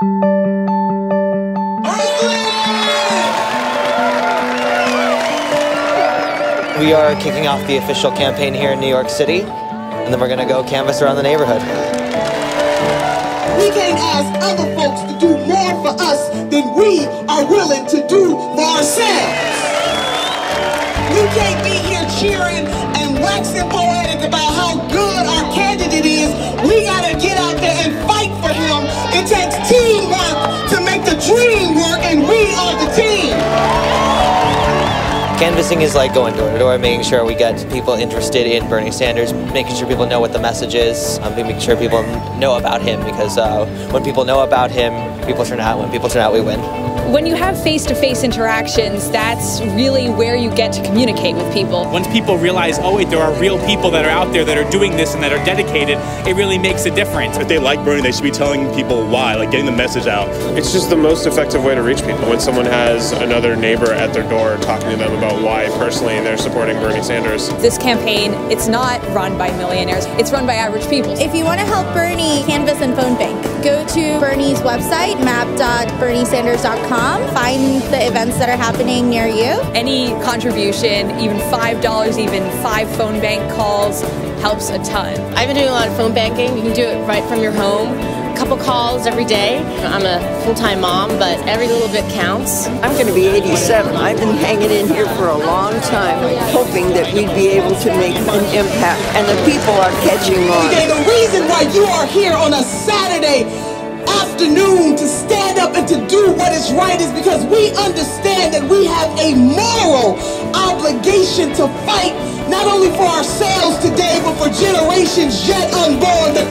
We are kicking off the official campaign here in New York City, and then we're going to go canvass around the neighborhood. We can't ask other folks to do more for us than we are willing to do for ourselves. We can't be here cheering and waxing poetic about how good our candidate is. We got to get out there and fight for him. It takes teamwork to make the dream work, and we are the team. Canvassing is like going door to door, making sure we get people interested in Bernie Sanders, making sure people know what the message is, making sure people know about him, because when people know about him, people turn out. When people turn out, we win. When you have face-to-face interactions, that's really where you get to communicate with people. Once people realize, oh wait, there are real people that are out there that are doing this and that are dedicated, it really makes a difference. If they like Bernie, they should be telling people why, like getting the message out. It's just the most effective way to reach people. When someone has another neighbor at their door talking to them about why personally they're supporting Bernie Sanders. This campaign, it's not run by millionaires, it's run by average people. If you want to help Bernie canvass and phone bank, go to Bernie's website, map.berniesanders.com. Find the events that are happening near you. Any contribution, even $5, even 5 phone bank calls, helps a ton. I've been doing a lot of phone banking. You can do it right from your home. A couple calls every day. I'm a full-time mom, but every little bit counts. I'm going to be 87. I've been hanging in here for a long time, hoping that we'd be able to make an impact, and the people are catching on. Okay, the reason why you are here on a Saturday afternoon to stand up and to do what is right is because we understand that we have a moral obligation to fight not only for ourselves today, but for generations yet unborn to